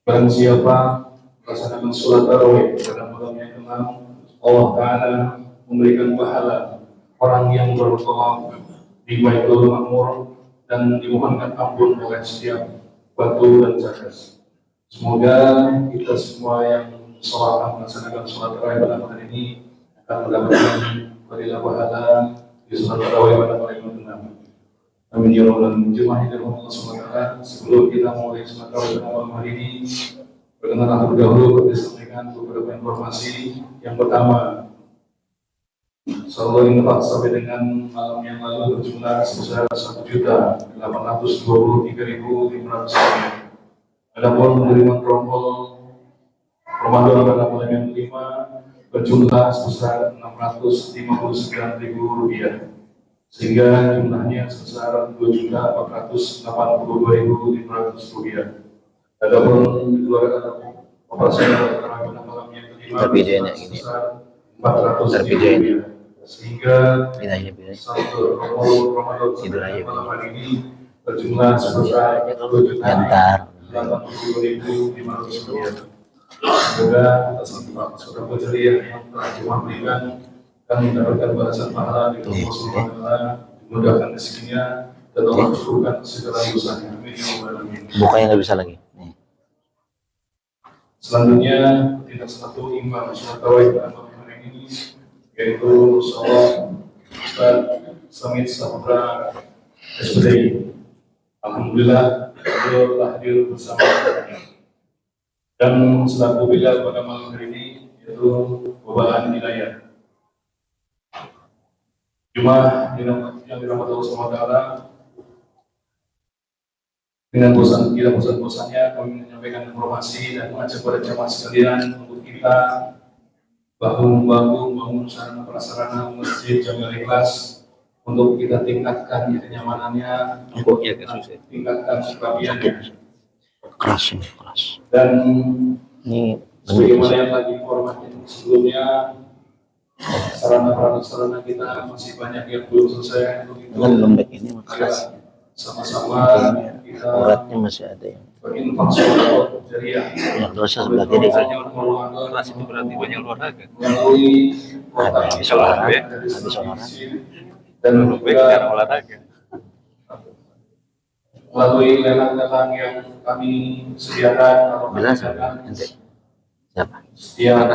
Barang siapa melaksanakan sholat tarawih pada malam yang ke-6, Allah Ta'ala memberikan pahala orang yang bertawaf di Baitul Ma'mur dan dimohonkan ampun oleh setiap batu dan cadas. Semoga kita semua yang melaksanakan sholat tarawih pada malam ini akan mendapatkan fadilah pahala di sholat tarawih pada malam yang ke-6. Amin ya rabbal alamin. Jemaah yang dirahmati Allah Subhanahu wa taala, sebelum kita mulai sholat tarawih pada malam hari ini, perkenalan terlebih dahulu kami sampaikan beberapa informasi. Yang pertama, saldo infak sampai dengan malam yang lalu berjumlah sebesar 1.823.500 rupiah. Adapun penerimaan rombol Ramadan pada malam yang kelima berjumlah sebesar 659.000 rupiah, sehingga jumlahnya sebesar 2.482.500 rupiah. Adapun keluarga operasional pada malam yang kelima sebesar 400 rupiah, sehingga saldo Ramadan pada malam hari ini berjumlah sebesar 2.082.500 rupiah. Semoga atas saudara Bajariah yang telah Jemaah berikan akan mendapatkan balasan pahala di Allah Subhanahu wa taala, dimudahkan rezekinya dan Allah cukupkan segala dosanya. Amin ya rabbal alamin. Bukanya nggak bisa lagi. Selanjutnya tindak satu imam sholat tarawih pada malam hari ini, yaitu sholat Ustaz Samit Saputra SPDI. Alhamdulillah beliau telah hadir bersama dan selaku bilal pada malam hari ini, yaitu Bapak Hidayah. Jemaah yang dirahmati Allah Subhanahu wa taala, dengan tidak bosan-bosannya kami menyampaikan informasi dan mengajak kepada jemaah sekalian untuk kita bahu-membahu membangun sarana prasarana masjid Jamil Ikhlas untuk kita tingkatkan kenyamanannya, untuk tingkatkan kerapiannya. Keras. Dan Ini sebagaimana yang tadi informasi sebelumnya, sarana kita masih banyak yang belum selesai. Untuk itu lembek ini keras. Sama-sama kita Uratnya masih ada yang berinfak sodaqah jariyah. yang dosa sebelah kiri. Kelas itu berarti banyak olahraga. Melalui Habis olahraga, dan Lebih cara olahraga. melalui lelang-lelang yang kami sediakan. Bilang siapa? Ente. Siapa? Setiap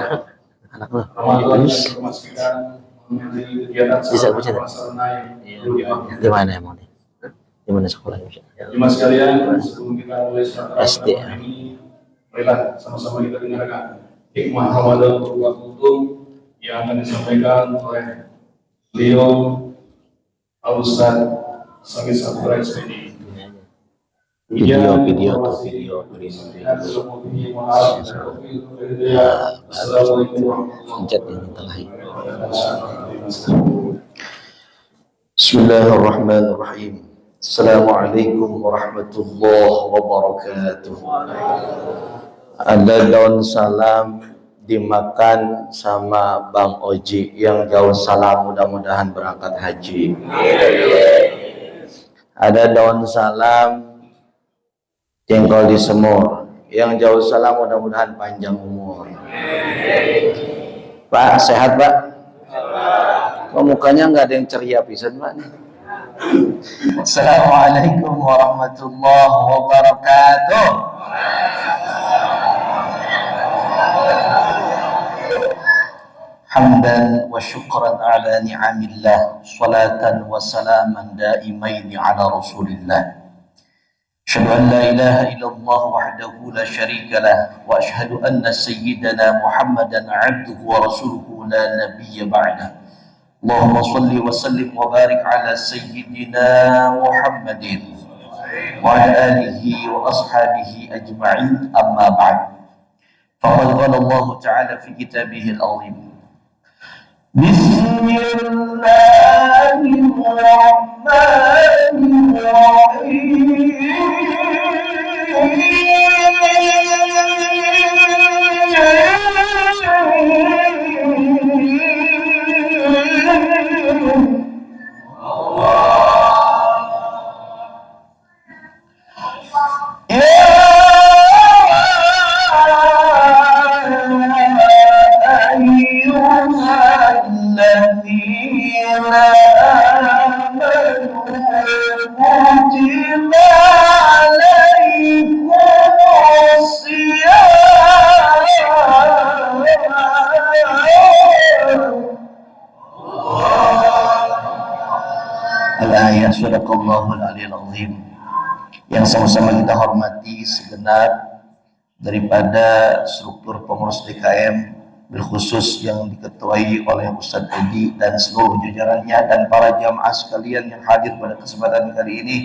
Anak lo. Ramadan yang memastikan menjadi kegiatan Bisa baca deh. Di mana emang nih? Di mana sekolahnya? Jemaah sekalian, sebelum kita mulai SD. ini, marilah sama-sama kita dengarkan hikmah Ramadan berupa kultum yang akan disampaikan oleh beliau Al-Ustaz Samit Saputra SPDI. Video. Assalamualaikum warahmatullahi wabarakatuh. Bismillahirrahmanirrahim. Assalamualaikum warahmatullahi wabarakatuh. Ada daun salam dimakan sama Bang Oji yang jauh salam, mudah-mudahan berangkat haji. Ada daun salam jengkol di semur yang jauh salam, mudah-mudahan panjang umur. Pak, sehat Pak? Kok mukanya nggak ada yang ceria pisan Pak? Assalamualaikum warahmatullahi wabarakatuh. Hamdan wa syukran ala ni'amillah, salatan wa salaman daimaini ala rasulillah. Asyhadu an la ilaha illallah wahdahu la syarika lah wa asyhadu anna sayyidana Muhammadan abduhu wa rasuluhu la nabiyya ba'dah. Allahumma salli wa sallim wa barik ala sayyidina Muhammadin wa ala alihi wa ashabihi ajma'in, amma ba'd. Faqad qala Allah ta'ala fi kitabihil azim. Bismillahirrahmanirrahim. كتب عليكم الصيام. Al-ayat Sadaqallahul Aliyul Azim. Yang sama-sama kita hormati segenap daripada struktur pengurus DKM, berkhusus yang diketuai oleh Ustadz Edi dan seluruh jajarannya, dan para jamaah sekalian yang hadir pada kesempatan kali ini.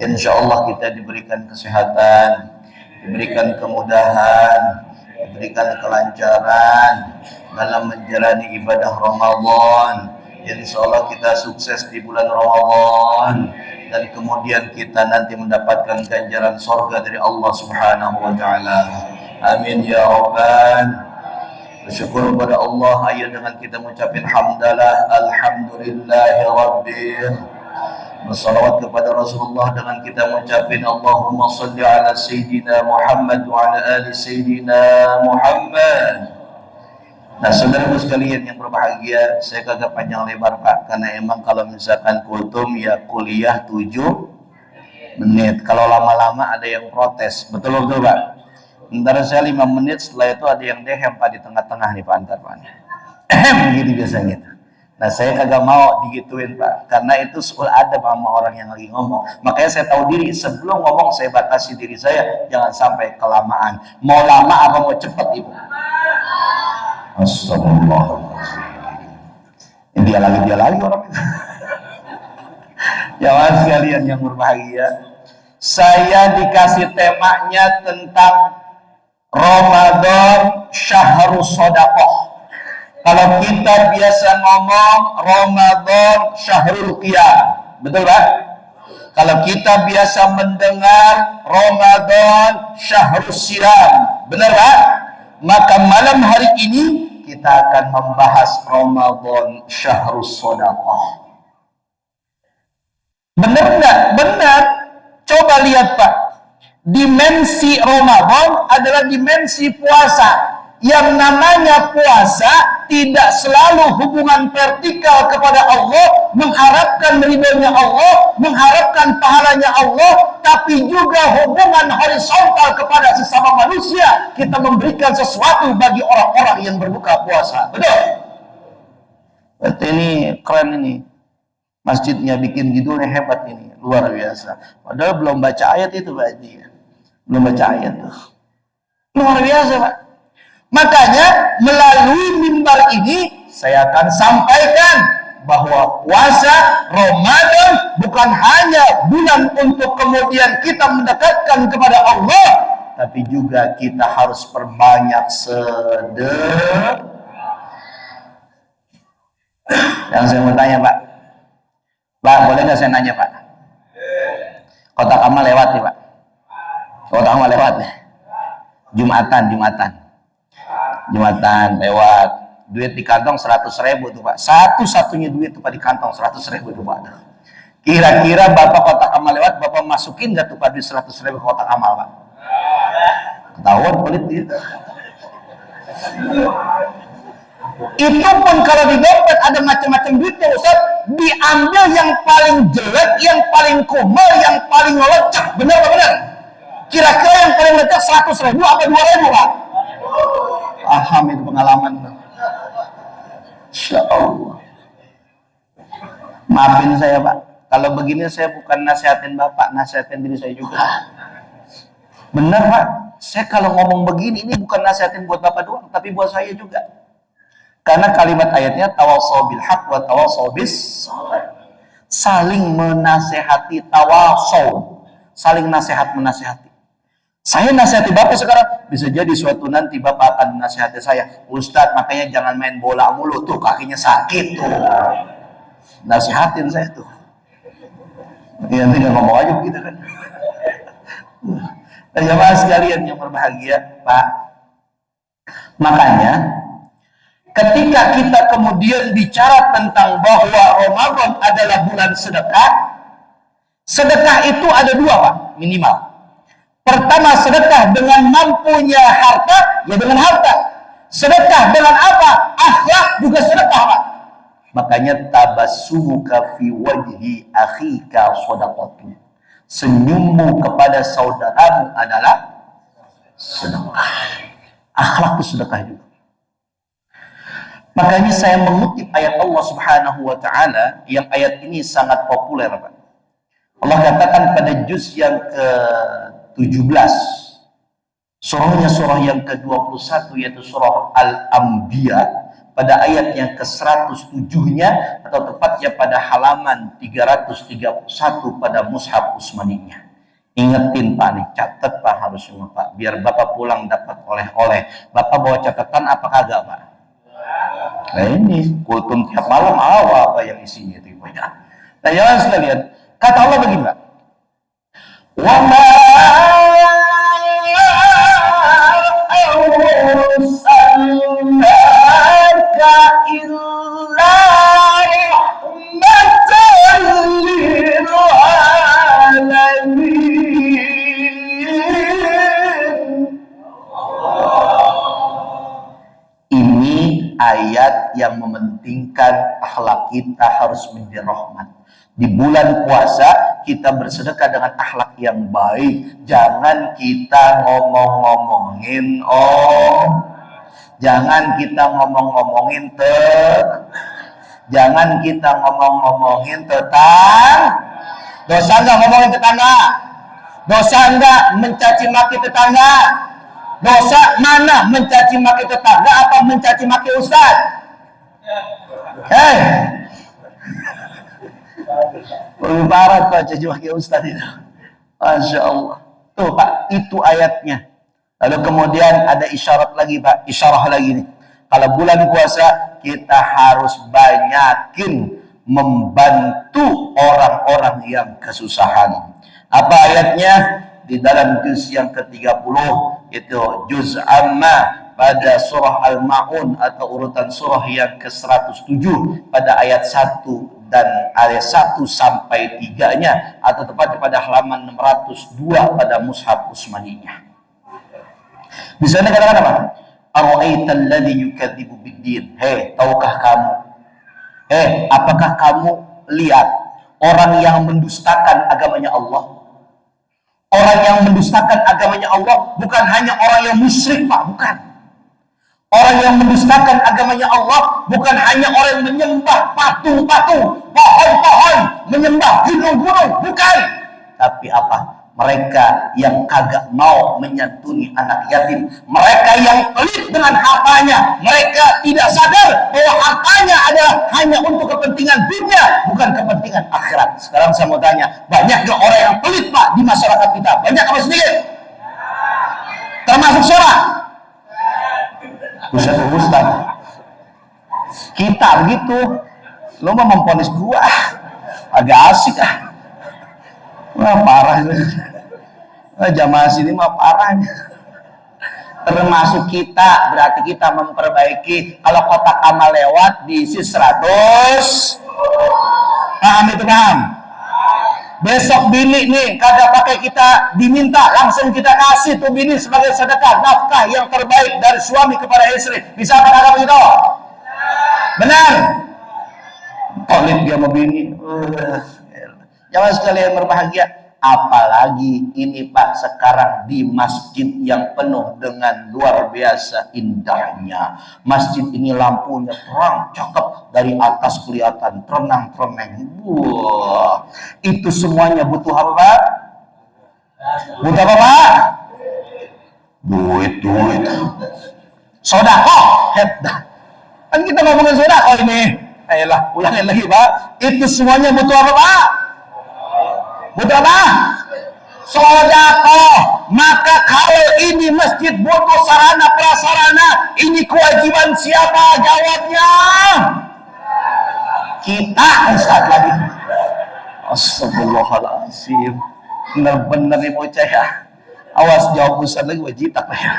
Insya Allah kita diberikan kesehatan, diberikan kemudahan, diberikan kelancaran dalam menjalani ibadah Ramadan. Insya Allah kita sukses di bulan Ramadan, dan kemudian kita nanti mendapatkan ganjaran surga dari Allah Subhanahu wa Ta'ala. Amin ya Rabbal. Bersyukur kepada Allah, ayo dengan kita mengucapkan hamdalah, alhamdulillahi rabbil. Bersalawat kepada Rasulullah dengan kita mengucapkan Allahumma salli ala Sayyidina Muhammad wa ala ali Sayyidina Muhammad. Nah, saudaraku sekalian yang berbahagia, saya kagak panjang lebar Pak, karena emang kalau misalkan kultum ya kuliah 7 menit. Kalau lama-lama ada yang protes, betul-betul Pak. Ntar saya 5 menit, setelah itu ada yang dehem Pak di tengah-tengah nih Pak, antar Pak. Gitu biasanya itu. Nah, saya kagak mau digituin Pak, karena itu soal adab sama orang yang lagi ngomong. Makanya saya tahu diri, sebelum ngomong saya batasi diri saya, jangan sampai kelamaan. Mau lama apa mau cepet Ibu? Astagfirullahaladzim. Dia lagi orang itu. Jamaah sekalian yang berbahagia, saya dikasih temanya tentang Ramadan Syahrus Shadaqah. Kalau kita biasa ngomong Ramadan Syahrul Qiyam, betul Pak? Kalau kita biasa mendengar Ramadan Syahrus Siyam, benar Pak? Maka malam hari ini kita akan membahas Ramadan Syahrus Shadaqah. Benar enggak? Benar. Coba lihat Pak. Dimensi Ramadan adalah dimensi puasa. Yang namanya puasa tidak selalu hubungan vertikal kepada Allah, mengharapkan ridhonya Allah, mengharapkan pahalanya Allah, tapi juga hubungan horizontal kepada sesama manusia. Kita memberikan sesuatu bagi orang-orang yang berbuka puasa. Betul? Berarti ini keren ini. Masjidnya bikin judulnya hebat ini, luar biasa. Padahal belum baca ayat itu berarti ya. Belum baca ayat tuh. Luar biasa Pak. Makanya melalui mimbar ini saya akan sampaikan bahwa puasa Ramadan bukan hanya bulan untuk kemudian kita mendekatkan kepada Allah, tapi juga kita harus perbanyak sedekah. Yang saya mau tanya Pak, boleh nggak saya nanya Pak? Kotak amal lewat nih Pak. Kotak amal lewat nih. Jumatan lewat, duit di kantong 100.000 tuh Pak, satu-satunya duit tuh Pak di kantong 100.000 tuh Pak. Kira-kira Bapak kotak amal lewat, Bapak masukin nggak tuh Pak duit 100.000 kotak amal Pak? Ketahuan pelit itu. Itu pun kalau di dompet ada macam-macam duitnya Ustaz, diambil yang paling jelek, yang paling kumal, yang paling lecek. Benar Pak, benar? Kira-kira yang paling lecek 100.000 apa 2.000 Pak? Paham itu pengalaman. Insya Allah. Maafin saya Pak, kalau begini saya bukan nasihatin Bapak, nasihatin diri saya juga. Benar Pak, saya kalau ngomong begini ini bukan nasihatin buat Bapak doang, tapi buat saya juga. Karena kalimat ayatnya tawassaw bil haq wa tawassaw bis sabr. Saling menasehati, tawassaw, saling nasihat menasehati. Saya nasihati Bapak sekarang, bisa jadi suatu nanti Bapak akan nasihati saya, Ustadz makanya jangan main bola mulu tuh, kakinya sakit tuh. Nasihatin saya tuh. Ya tinggal ngomong aja begitu kan. Jamaah sekalian yang berbahagia Pak, makanya ketika kita kemudian bicara tentang bahwa Ramadan adalah bulan sedekah, sedekah itu ada dua Pak, minimal. Pertama, sedekah dengan mampunya harta, ya dengan harta. Sedekah dengan apa? Akhlak juga sedekah Pak. Makanya tabassumuka fi wajhi akhika shadaqatu. Senyummu kepada saudaramu adalah sedekah. Akhlak itu sedekah juga. Makanya saya mengutip ayat Allah Subhanahu wa taala yang ayat ini sangat populer, Pak. Allah katakan pada juz yang ke-17, surahnya surah yang ke-21 yaitu surah Al-Anbiya, pada ayat yang ke-107-nya atau tepatnya pada halaman 331 pada mushaf Utsmaniyah. Ingetin Pak nih, catat Pak harusnya Pak, biar Bapak pulang dapat oleh-oleh. Bapak bawa catatan apa kagak Pak? Nah ini kultum tiap malam apa yang isinya itu Pak ya. Nah jangan sekalian, kata Allah begini Pak. Wa ma arsalnaka illa rahmatan lil alamin. Ini ayat yang mementingkan akhlak kita harus menjadi rahmat. Di bulan puasa kita bersedekah dengan akhlak yang baik. Jangan kita ngomong-ngomongin jangan kita ngomong-ngomongin jangan kita ngomong-ngomongin dosa enggak ngomongin tetangga? Dosa enggak mencaci maki tetangga? Dosa mana mencaci maki tetangga apa mencaci maki ustaz? Lebih parah Pak caci maki ustaz itu. Masya Allah. Tuh Pak, itu ayatnya. Lalu kemudian ada isyarat lagi Pak, isyarah lagi nih. Kalau bulan puasa kita harus banyakin membantu orang-orang yang kesusahan. Apa ayatnya? Di dalam juz yang ke-30 itu juz amma pada surah Al-Ma'un atau urutan surah yang ke-107 pada ayat 1 dan ayat 1 sampai 3-nya atau tepatnya pada halaman 602 pada mushaf Utsmaniyah. Di sana katakan apa? Ara'aital ladzi yukadzibu bid-din. Tahukah kamu? Apakah kamu lihat orang yang mendustakan agamanya Allah? Orang yang mendustakan agamanya Allah bukan hanya orang yang musyrik Pak, bukan. Orang yang mendustakan agamanya Allah bukan hanya orang yang menyembah patung-patung, pohon-pohon, menyembah gunung-gunung, bukan. Tapi apa? Mereka yang kagak mau menyantuni anak yatim, mereka yang pelit dengan hartanya, mereka tidak sadar bahwa hartanya adalah hanya untuk kepentingan dunia, bukan kepentingan akhirat. Sekarang saya mau tanya, banyak gak orang yang pelit Pak di masyarakat kita? Banyak apa sedikit? Termasuk siapa? Ustaz. Kita begitu, lo mau memponis gua, agak asik Wah parah jamaah sini mah parah. Termasuk kita, berarti kita memperbaiki. Kalau kotak amal lewat diisi 100. Paham itu paham? Besok bini nih kagak pakai kita diminta, langsung kita kasih tuh bini sebagai sedekah nafkah yang terbaik dari suami kepada istri. Bisa apa kagak begitu? Benar? Pelit dia sama bini. Jangan sekalian berbahagia. Apalagi ini Pak sekarang di masjid yang penuh dengan luar biasa indahnya. Masjid ini lampunya terang, cakep, dari atas kelihatan terenang-terenang. Wah, itu semuanya butuh apa Pak? Butuh apa Pak? Duit. Sodako, kan kita ngomongin sodako ini. Ayolah, ulangin lagi Pak. Itu semuanya butuh apa Pak? Butuh apa? Sodako. Maka kalau ini masjid butuh sarana prasarana, ini kewajiban siapa? Jawabnya kita Ustaz lagi. Astagfirullahaladzim. Benar-benar nih bocah ya. Awas jawab Ustaz lagi wajitak ya.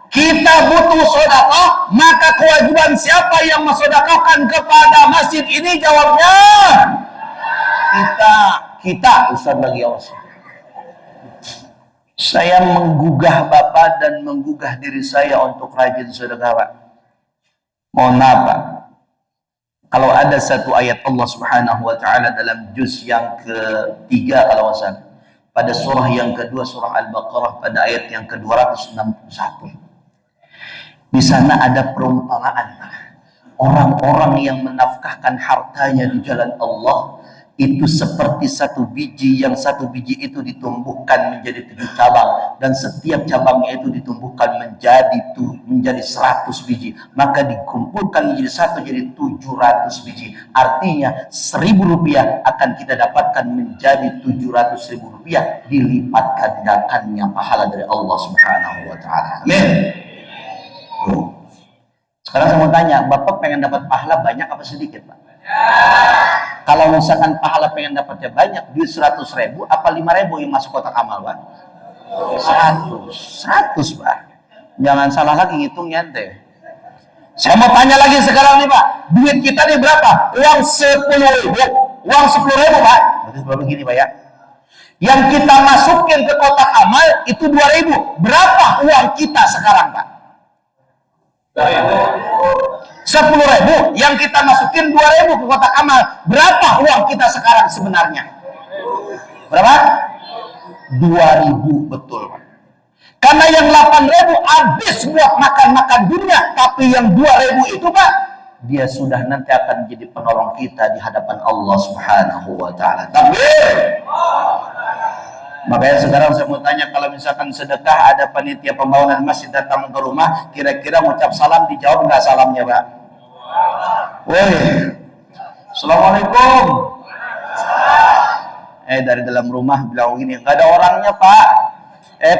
Kita butuh sodako, maka kewajiban siapa yang mensodakokan kepada masjid ini? Jawabnya kita Ustaz lagi awas. Saya menggugah Bapak dan menggugah diri saya untuk rajin sedekah Pak. Mohon maaf Pak, Kalau ada satu ayat Allah Subhanahu wa taala dalam juz yang ketiga kalau salah, pada surah yang kedua surah Al-Baqarah pada ayat yang ke-261. Di sana ada perumpamaan. Orang-orang yang menafkahkan hartanya di jalan Allah itu seperti satu biji, yang satu biji itu ditumbuhkan menjadi 7 cabang, dan setiap cabangnya itu ditumbuhkan menjadi 100 biji, maka dikumpulkan menjadi satu, jadi 700 biji. Artinya 1.000 rupiah akan kita dapatkan menjadi 700.000 rupiah, dilipat gandakannya pahala dari Allah Subhanahu wa taala. Amin. Sekarang saya mau tanya, Bapak pengen dapat pahala banyak apa sedikit, Pak? Kalau misalkan pahala pengen dapatnya banyak, duit 100.000 apa 5.000 yang masuk kotak amal, Pak? 100, Pak. Jangan salah lagi ngitungnya ente. Saya mau tanya lagi sekarang nih, Pak. Duit kita nih berapa? Uang 10.000. Uang 10.000, Pak. Berarti sebelum gini, Pak ya. Yang kita masukin ke kotak amal itu 2.000. Berapa uang kita sekarang, Pak? 10.000 yang kita masukin 2.000 ke kotak amal. Berapa uang kita sekarang sebenarnya? Berapa? 2.000, betul, Pak. Karena yang 8.000 habis buat makan-makan dunia, tapi yang 2.000 itu, Pak, dia sudah nanti akan jadi penolong kita di hadapan Allah Subhanahu wa taala. Takbir. Makanya sekarang saya mau tanya, kalau misalkan sedekah ada panitia pembangunan masjid datang ke rumah, kira-kira ngucap salam dijawab nggak salamnya, Pak? Woi, Assalamualaikum. Dari dalam rumah bilang gini, nggak ada orangnya, Pak.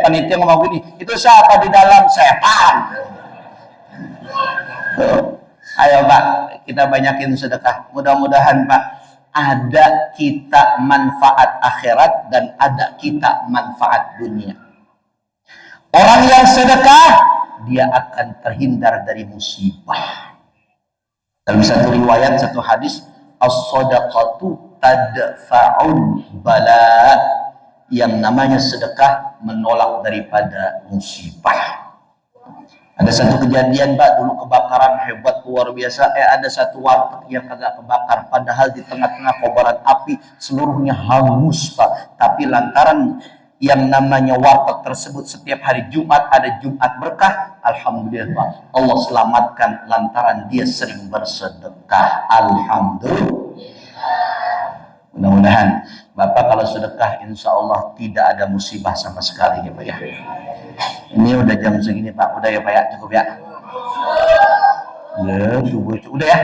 Panitia ngomong gini, itu siapa di dalam? Setan. Ayo, Pak, kita banyakin sedekah. Mudah-mudahan, Pak, ada kita manfaat akhirat dan ada kita manfaat dunia. Orang yang sedekah, dia akan terhindar dari musibah. Dalam satu riwayat, satu hadis, as-sadaqatu tadfa'ul bala, yang namanya sedekah menolak daripada musibah. Ada satu kejadian, Pak, dulu kebakaran hebat luar biasa. Ada satu warteg yang agak kebakar, padahal di tengah-tengah kobaran api seluruhnya hangus, Pak. Tapi lantaran yang namanya warteg tersebut setiap hari Jumat ada Jumat berkah, alhamdulillah, Pak, Allah selamatkan lantaran dia sering bersedekah. Alhamdulillah. Mudah-mudahan Bapak kalau sedekah insya Allah tidak ada musibah sama sekali, ya Pak ya. Ini udah jam segini, Pak. Udah ya, Pak ya? Cukup ya? Ya, udah ya?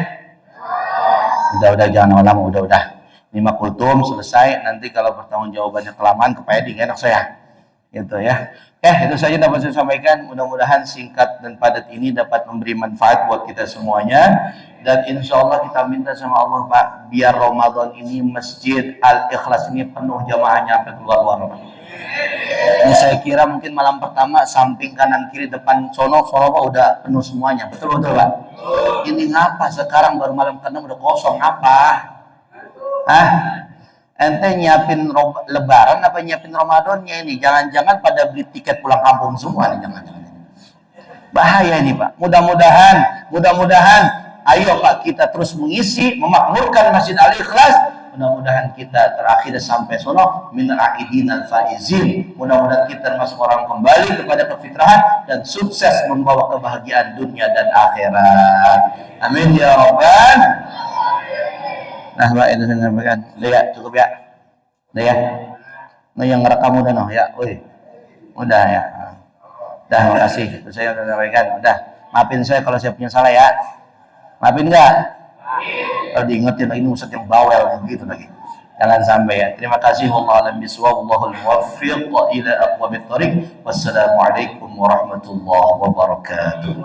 Udah, jangan lama, udah. Ini mah kultum selesai. Nanti kalau pertanggung jawabannya kelamaan, kepaeding enak saya. Gitu ya. Itu saja dapat saya sampaikan. Mudah-mudahan singkat dan padat ini dapat memberi manfaat buat kita semuanya. Dan insya Allah kita minta sama Allah, Pak, biar Ramadan ini Masjid Al-Ikhlas ini penuh jamaahnya sampai keluar-luar, Pak. Ini saya kira mungkin malam pertama samping kanan kiri depan sono Pak udah penuh semuanya. Betul Pak? Ini ngapa sekarang baru malam ke-6 udah kosong, apa? Ente nyiapin lebaran apa nyiapin Ramadannya ini? Jangan-jangan pada beli tiket pulang kampung semua nih, jangan-jangan. Bahaya ini, Pak. Mudah-mudahan ayo, Pak, kita terus mengisi, memakmurkan Masjid Al-Ikhlas. Mudah-mudahan kita terakhir sampai sono min a'idinal faizin. Mudah-mudahan kita termasuk orang kembali kepada kefitrahan dan sukses membawa kebahagiaan dunia dan akhirat. Amin ya rabbal. Nah, Pak, itu saya sampaikan. Udah ya, cukup ya. Udah ya. Nah, yang ngerekam udah noh ya. Udah ya. Udah, terima kasih. Itu saya udah sampaikan. Udah. Maafin saya kalau saya punya salah ya. Maafin enggak? Kalau diingetin ini ustadz yang bawel begitu lagi. Jangan sampai ya. Terima kasih. Wallahu a'lam bishawab. Wallahul muwaffiq ila aqwamit thoriq. Wassalamualaikum warahmatullahi wabarakatuh.